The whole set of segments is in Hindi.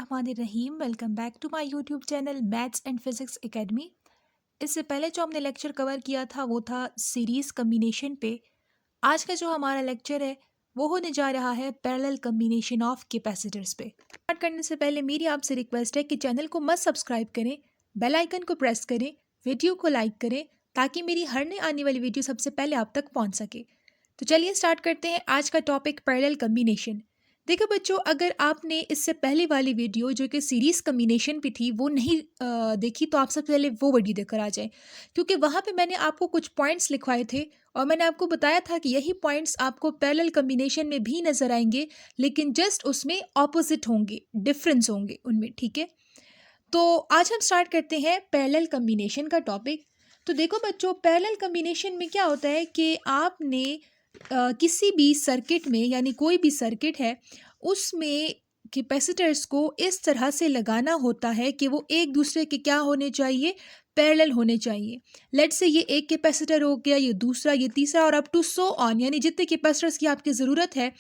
बिस्मिल्लाहिर्रहमानिर्रहीम। Welcome back to my YouTube channel maths and physics academy. इससे पहले जो हमने लेक्चर कवर किया था वो था सीरीज़ कम्बिनेशन पे। आज का जो हमारा लेक्चर है वो होने जा रहा है पैरेलल कम्बिनेशन ऑफ कैपेसिटर्स पे। स्टार्ट करने से पहले मेरी आपसे रिक्वेस्ट है कि चैनल को मत सब्सक्राइब करें, बेल आइकन को प्रेस करें, वीडियो को लाइक करें ताकि मेरी हर नई आने वाली वीडियो सबसे पहले आप तक पहुँच सके। तो चलिए स्टार्ट करते हैं आज का टॉपिक पैरेलल कम्बिनेशन। देखो बच्चों, अगर आपने इससे पहले वाली वीडियो जो कि सीरीज़ कम्बिनेशन पे थी वो नहीं देखी तो आप सबसे पहले वो वीडियो देखकर आ जाएं, क्योंकि वहाँ पे मैंने आपको कुछ पॉइंट्स लिखवाए थे और मैंने आपको बताया था कि यही पॉइंट्स आपको पैरेलल कम्बिनेशन में भी नज़र आएंगे, लेकिन जस्ट उसमें ऑपोजिट होंगे, डिफरेंस होंगे उनमें। ठीक है, तो आज हम स्टार्ट करते हैं पैरेलल कम्बिनेशन का टॉपिक। तो देखो बच्चों, पैरेलल कम्बिनेशन में क्या होता है कि आपने किसी भी सर्किट में, यानी कोई भी सर्किट है उसमें कैपेसिटर्स को इस तरह से लगाना होता है कि वो एक दूसरे के क्या होने चाहिए, पैरेलल होने चाहिए। लेट्स से ये एक कैपेसिटर हो गया, ये दूसरा, ये तीसरा और अप टू सो ऑन, यानी जितने कैपेसिटर्स की आपकी ज़रूरत है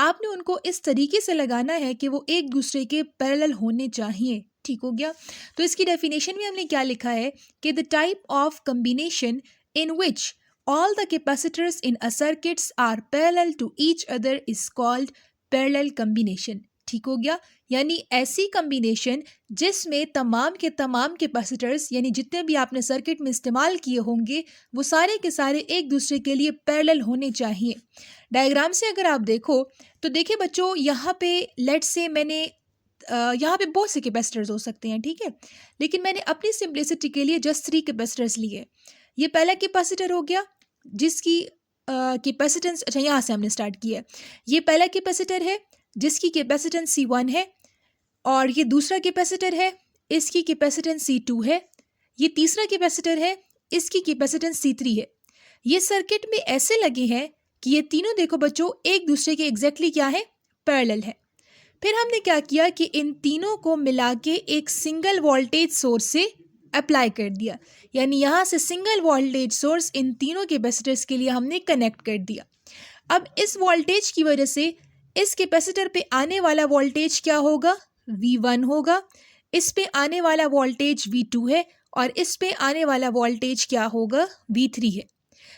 आपने उनको इस तरीके से लगाना है कि वो एक दूसरे के पैरेलल होने चाहिए। ठीक हो गया। तो इसकी डेफिनेशन में हमने क्या लिखा है कि the type of combination in which all the capacitors in a circuits are parallel to each other is called parallel combination। ठीक हो गया, यानी ऐसी कम्बिनेशन जिसमें तमाम के तमाम कैपेसिटर्स, यानी जितने भी आपने सर्किट में इस्तेमाल किए होंगे वो सारे के सारे एक दूसरे के लिए पैरेलल होने चाहिए। डायग्राम से अगर आप देखो तो देखिए बच्चों, यहाँ पे लेट्स से मैंने यहाँ पे बहुत से कैपेसिटर्स हो सकते हैं, ठीक है, लेकिन मैंने अपनी सिंप्लिसिटी के लिए जस्ट 3 कैपेसिटर्स लिए। ये पहला कैपेसिटर हो गया जिसकी कैपेसिटेंस, अच्छा यहाँ से हमने स्टार्ट किया है। ये पहला कैपेसिटर है जिसकी कैपेसिटेंस C1 है, और ये दूसरा कैपेसिटर है, इसकी कैपेसिटेंस C2 है। ये तीसरा कैपेसिटर है, इसकी कैपेसिटेंस C3 है। ये सर्किट में ऐसे लगे हैं कि ये तीनों देखो बच्चों एक दूसरे के एग्जैक्टली क्या है, पैरेलल है। फिर हमने क्या किया कि इन तीनों को मिला के एक सिंगल वोल्टेज सोर्स से अप्लाई कर दिया, यानी यहाँ से सिंगल वोल्टेज सोर्स इन तीनों कैपेसिटर्स के लिए हमने कनेक्ट कर दिया। अब इस वोल्टेज की वजह से इस कैपेसिटर पे आने वाला वोल्टेज क्या होगा, V1 होगा। इस पे आने वाला वोल्टेज V2 है और इस पे आने वाला वोल्टेज क्या होगा, V3 है।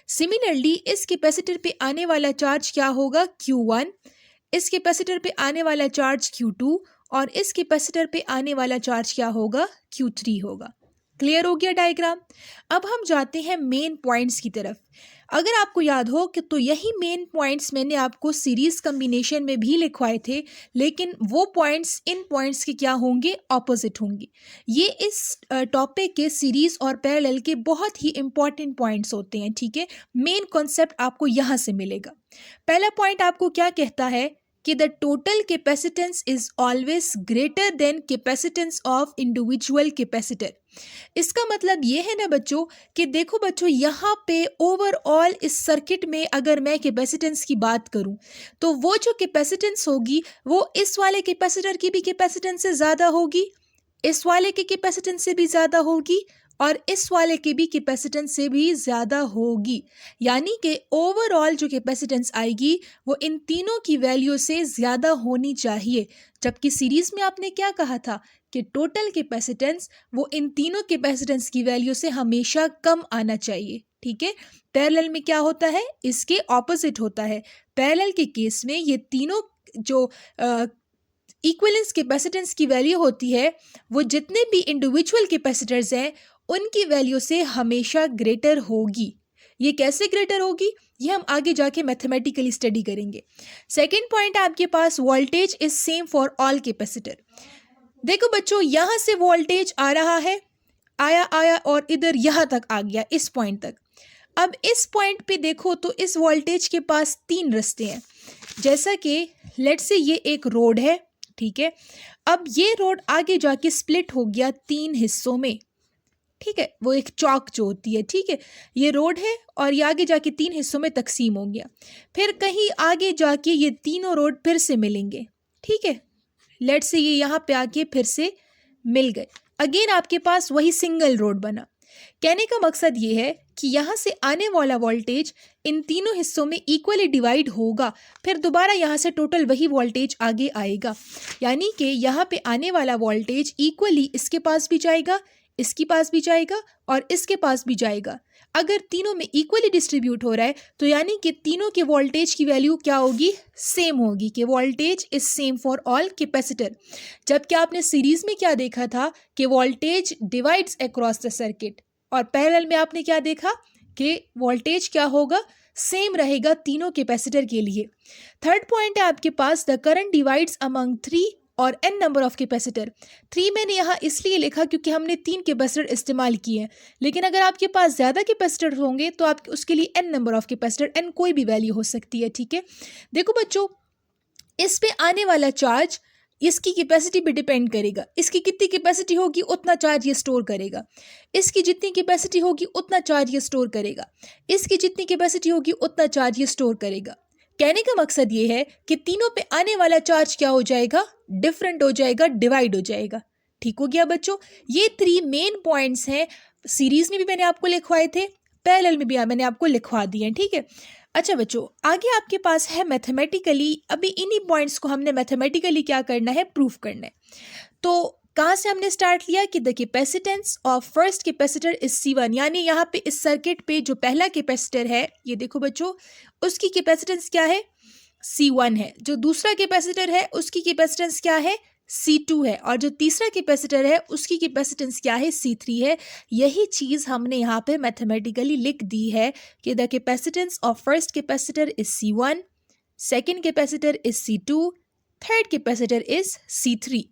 सिमिलरली इस कैपेसिटर पे आने वाला चार्ज क्या होगा, Q1। इस कैपेसिटर पे आने वाला चार्ज Q2 और इस कैपेसिटर पे आने वाला चार्ज क्या होगा, Q3 होगा। क्लियर हो गया डायग्राम। अब हम जाते हैं मेन पॉइंट्स की तरफ। अगर आपको याद हो कि तो यही मेन पॉइंट्स मैंने आपको सीरीज कम्बिनेशन में भी लिखवाए थे, लेकिन वो पॉइंट्स इन पॉइंट्स के क्या होंगे, ऑपोजिट होंगे। ये इस टॉपिक के सीरीज और पैरेलल के बहुत ही इंपॉर्टेंट पॉइंट्स होते हैं। ठीक है, मेन कॉन्सेप्ट आपको यहाँ से मिलेगा। पहला पॉइंट आपको क्या कहता है कि the total capacitance is always greater than capacitance of individual capacitor. इसका मतलब ये है ना बच्चों कि देखो बच्चों, यहाँ पे ओवरऑल इस सर्किट में अगर मैं कैपेसिटेंस की बात करूँ तो वो जो कैपेसिटेंस होगी वो इस वाले कैपेसिटर की भी कैपेसिटेंस से ज़्यादा होगी, इस वाले के कैपेसिटेंस से भी ज़्यादा होगी और इस वाले की भी कैपेसिटेंस से भी ज़्यादा होगी। यानी कि ओवरऑल जो कैपेसिटेंस आएगी वो इन तीनों की वैल्यू से ज़्यादा होनी चाहिए। जबकि सीरीज़ में आपने क्या कहा था कि टोटल कैपेसिटेंस वो इन तीनों कैपेसिटेंस की वैल्यू से हमेशा कम आना चाहिए। ठीक है, पैरेलल में क्या होता है, इसके ऑपोजिट होता है। पैरेलल के केस में ये तीनों जो इक्विवेलेंस कैपेसिटेंस की वैल्यू होती है वो जितने भी इंडिविजुअल कैपेसिटर्स हैं उनकी वैल्यू से हमेशा ग्रेटर होगी। ये कैसे ग्रेटर होगी ये हम आगे जाके मैथमेटिकली स्टडी करेंगे। सेकंड पॉइंट आपके पास, voltage is same for all capacitor. देखो बच्चों, यहाँ से वोल्टेज आ रहा है, आया और इधर यहाँ तक आ गया, इस पॉइंट तक। अब इस पॉइंट पे देखो तो इस वोल्टेज के पास 3 रास्ते हैं। जैसा कि लेट्स से ये एक रोड है, ठीक है, अब ये रोड आगे जाके स्प्लिट हो गया 3 हिस्सों में। ठीक है, वो एक चौक जो होती है, ठीक है, ये रोड है और ये आगे जाके 3 हिस्सों में तकसीम हो गया। फिर कहीं आगे जाके ये तीनों रोड फिर से मिलेंगे। ठीक है, लेट्स से ये यहाँ पे आके फिर से मिल गए, अगेन आपके पास वही सिंगल रोड बना। कहने का मकसद ये है कि यहाँ से आने वाला वोल्टेज इन तीनों हिस्सों में इक्वली डिवाइड होगा, फिर दोबारा यहाँ से टोटल वही वोल्टेज आगे आएगा। यानी कि यहाँ पे आने वाला वोल्टेज इक्वली इसके पास भी जाएगा, इसके पास भी जाएगा और इसके पास भी जाएगा। अगर तीनों में इक्वली डिस्ट्रीब्यूट हो रहा है तो यानी कि तीनों के वोल्टेज की वैल्यू क्या होगी, सेम होगी, कि voltage is same for all capacitor. जबकि आपने सीरीज में क्या देखा था कि voltage divides across the circuit, और पैरेलल में आपने क्या देखा कि वोल्टेज क्या होगा, सेम रहेगा तीनों कैपेसिटर के लिए। थर्ड पॉइंट है आपके पास, द करंट डिवाइड्स अमंग 3 और n नंबर ऑफ कैपेसिटर। 3 मैंने यहाँ इसलिए लिखा क्योंकि हमने 3 कैपेसिटर इस्तेमाल किए हैं, लेकिन अगर आपके पास ज़्यादा कैपेसिटर होंगे तो आप उसके लिए n number of capacitor, n कोई भी वैल्यू हो सकती है, ठीक है। देखो बच्चों, इस पे आने वाला चार्ज इसकी कैपेसिटी पे डिपेंड करेगा। इसकी कितनी कैपेसिटी होगी उतना चार्ज ये स्टोर करेगा, इसकी जितनी कैपेसिटी होगी उतना चार्ज ये स्टोर करेगा, इसकी जितनी कैपेसिटी होगी उतना चार्ज ये स्टोर करेगा। कहने का मकसद ये है कि तीनों पे आने वाला चार्ज क्या हो जाएगा, डिफरेंट हो जाएगा, डिवाइड हो जाएगा। ठीक हो गया बच्चों, ये 3 मेन पॉइंट्स हैं। सीरीज में भी मैंने आपको लिखवाए थे, पैरेलल में भी मैंने आपको लिखवा दिए हैं, ठीक है। अच्छा बच्चों, आगे आपके पास है मैथमेटिकली, अभी इन्हीं पॉइंट्स को हमने मैथमेटिकली क्या करना है, प्रूफ करना है। तो कहाँ से हमने स्टार्ट लिया कि the capacitance of first capacitor is C1, यानी यहाँ पे इस सर्किट पे जो पहला कैपेसिटर है, ये देखो बच्चों, उसकी कैपेसिटेंस क्या है, C1 है। जो दूसरा कैपेसिटर है उसकी कैपेसिटेंस क्या है, C2 है। और जो तीसरा कैपेसिटर है उसकी कैपेसिटेंस क्या है, C3 है। यही चीज़ हमने यहाँ पे मैथमेटिकली लिख दी है कि the capacitance of first capacitor is C1, second capacitor is C2, third capacitor is C3।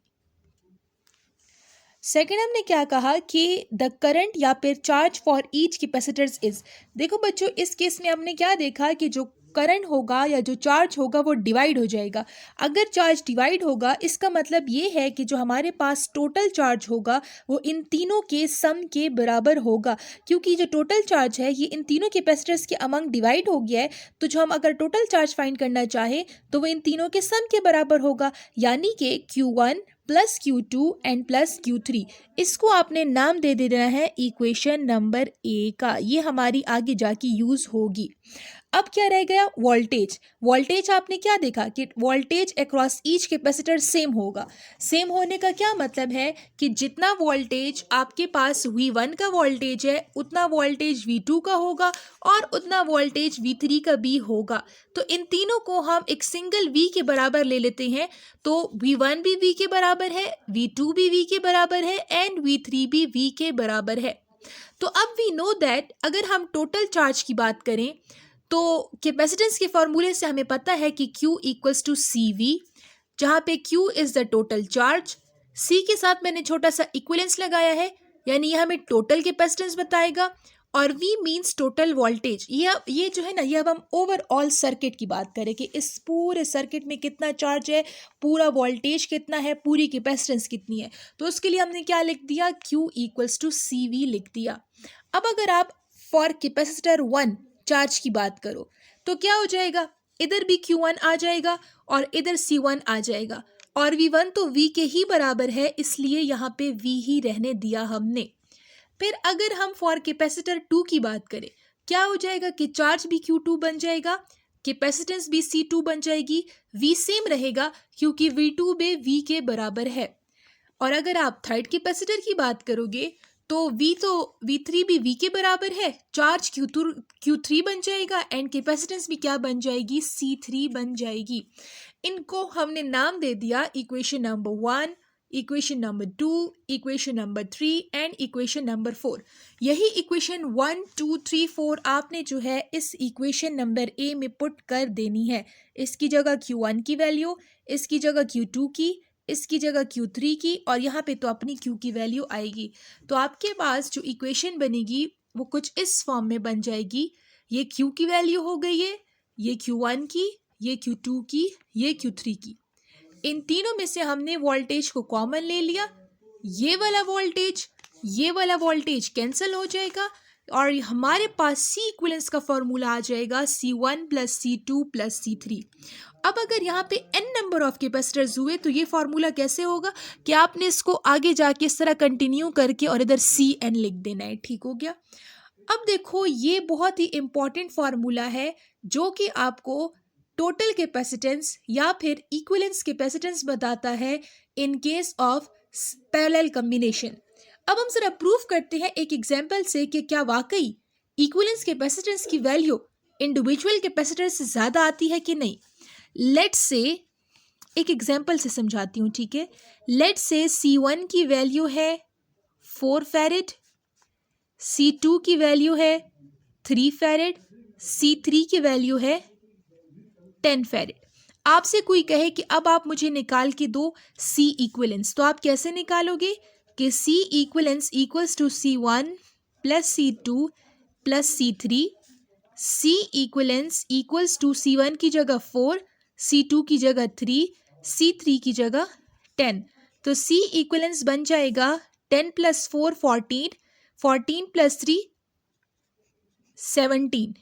Second हमने क्या कहा कि द करंट या फिर charge for each capacitors is. देखो बच्चों, इस केस में हमने क्या देखा कि जो करंट होगा या जो चार्ज होगा वो डिवाइड हो जाएगा। अगर चार्ज डिवाइड होगा इसका मतलब ये है कि जो हमारे पास टोटल चार्ज होगा वो इन तीनों के सम के बराबर होगा, क्योंकि जो टोटल चार्ज है ये इन तीनों कैपेसिटर्स के अमंग डिवाइड हो गया है। तो जो हम अगर टोटल चार्ज फाइंड करना चाहें तो वो इन तीनों के सम के बराबर होगा, यानी कि Q1 plus Q2 and plus Q3। इसको आपने नाम दे देना है इक्वेशन नंबर A का, ये हमारी आगे जाके यूज़ होगी। अब क्या रह गया, वोल्टेज। वोल्टेज आपने क्या देखा कि voltage across each capacitor same होगा। सेम होने का क्या मतलब है कि जितना वोल्टेज आपके पास V1 का वोल्टेज है उतना वोल्टेज V2 का होगा और उतना वोल्टेज V3 का भी होगा। तो इन तीनों को हम एक सिंगल V के बराबर ले लेते हैं, तो V1 भी V के बराबर है, V2 भी V के बराबर है एंड V3 भी V के बराबर है। तो अब वी नो दैट अगर हम टोटल चार्ज की बात करें तो कैपेसिटेंस के फॉर्मूले से हमें पता है कि Q इक्वल्स टू CV, जहाँ पे Q is the total charge, C के साथ मैंने छोटा सा इक्विवेलेंस लगाया है, यानी ये हमें टोटल कैपेसिटेंस बताएगा, और V मीन्स टोटल वोल्टेज। ये जो है ना, ये अब हम ओवरऑल सर्किट की बात करें कि इस पूरे सर्किट में कितना चार्ज है, पूरा वोल्टेज कितना है, पूरी कैपेसिटेंस कितनी है। तो उसके लिए हमने क्या लिख दिया, Q इक्वल्स टू CV लिख दिया। अब अगर आप फॉर कैपेसिटर 1 चार्ज की बात करो तो क्या हो जाएगा, इधर भी Q1 आ जाएगा और इधर C1 आ जाएगा, और V1 तो V के ही बराबर है, इसलिए यहाँ पे V ही रहने दिया हमने। फिर अगर हम फॉर कैपेसिटर 2 की बात करें, क्या हो जाएगा कि चार्ज भी Q2 बन जाएगा, कैपेसिटेंस भी C2 बन जाएगी, V सेम रहेगा क्योंकि V2 भी V के बराबर है। और अगर आप थर्ड कैपेसिटर की बात करोगे तो V3 भी V के बराबर है, चार्ज Q3 बन जाएगा एंड कैपेसिटेंस भी क्या बन जाएगी, C3 बन जाएगी। इनको हमने नाम दे दिया equation number 1, equation number 2, equation number 3 and equation number 4। यही इक्वेशन 1, 2, 3, 4 आपने जो है इस इक्वेशन नंबर A में पुट कर देनी है। इसकी जगह Q1 की वैल्यू, इसकी जगह Q2 की, इसकी जगह Q3 की, और यहाँ पे तो अपनी Q की वैल्यू आएगी। तो आपके पास जो इक्वेशन बनेगी वो कुछ इस फॉर्म में बन जाएगी। ये Q की वैल्यू हो गई है, ये Q1 की, ये Q2 की, ये Q3 की। इन तीनों में से हमने वोल्टेज को कॉमन ले लिया, ये वाला वोल्टेज कैंसिल हो जाएगा और हमारे पास C इक्विवेलेंस का फॉर्मूला आ जाएगा C1 plus C2 plus C3। अब अगर यहाँ पे n नंबर ऑफ कैपेसिटर्स हुए तो ये फॉर्मूला कैसे होगा कि आपने इसको आगे जाके इस तरह कंटिन्यू करके और इधर Cn लिख देना है। ठीक हो गया। अब देखो ये बहुत ही इंपॉर्टेंट फार्मूला है जो कि आपको टोटल कैपेसिटेंस या फिर इक्विवेलेंस कैपेसिटेंस बताता है in case of parallel combination. अब हम जरा प्रूफ करते हैं एक एग्जांपल से कि क्या वाकई इक्विवेलेंस कैपेसिटेंस की वैल्यू इंडिविजुअल कैपेसिटर से ज़्यादा आती है कि नहीं। लेट्स से एक एग्जांपल से समझाती हूँ, ठीक है। लेट्स से C1 की वैल्यू है 4 फैरेड, C2 की वैल्यू है 3 फैरेड, C3 की वैल्यू है 10 फैरेड। आपसे कोई कहे कि अब आप मुझे निकाल के दो C इक्विवेलेंस, तो आप कैसे निकालोगे कि C equivalence equals to C1 plus C2 plus C3। C equivalence equals to C1 की जगह 4, C2 की जगह 3, C3 की जगह 10। तो C इक्विवेलेंस बन जाएगा 10 प्लस 4 14, 14 प्लस 3 17।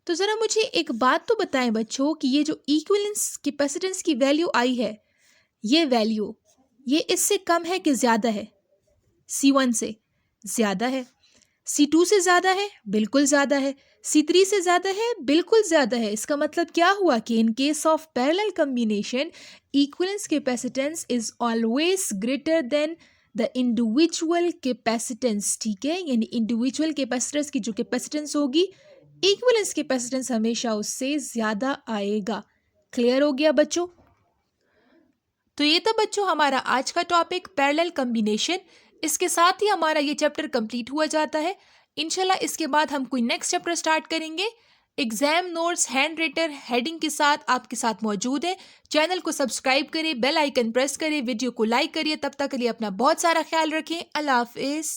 तो ज़रा मुझे एक बात तो बताएं बच्चों कि ये जो इक्विवेलेंस कैपेसिटेंस की वैल्यू आई है, ये वैल्यू ये इससे कम है कि ज़्यादा है? C1 से ज़्यादा है। C2 से ज़्यादा है? बिल्कुल ज़्यादा है। C3 से ज़्यादा है? बिल्कुल ज़्यादा है। इसका मतलब क्या हुआ कि in case of parallel combination equivalence capacitance is always greater than the individual capacitance. ठीक है, यानी इंडिविजुअल कैपेसिटेंस की जो कैपेसिटेंस होगी इक्विवेलेंस कैपेसिटेंस हमेशा उससे ज़्यादा आएगा। क्लियर हो गया बच्चों? तो ये था बच्चों हमारा आज का टॉपिक पैरेलल कॉम्बिनेशन। इसके साथ ही हमारा ये चैप्टर कंप्लीट हुआ जाता है। इंशाल्लाह इसके बाद हम कोई नेक्स्ट चैप्टर स्टार्ट करेंगे। Exam notes hand written heading के साथ आपके साथ मौजूद है। चैनल को सब्सक्राइब करें, बेल आइकन प्रेस करें, वीडियो को लाइक करिए। तब तक के लिए अपना बहुत सारा ख्याल रखें। अल्लाह हाफिज़।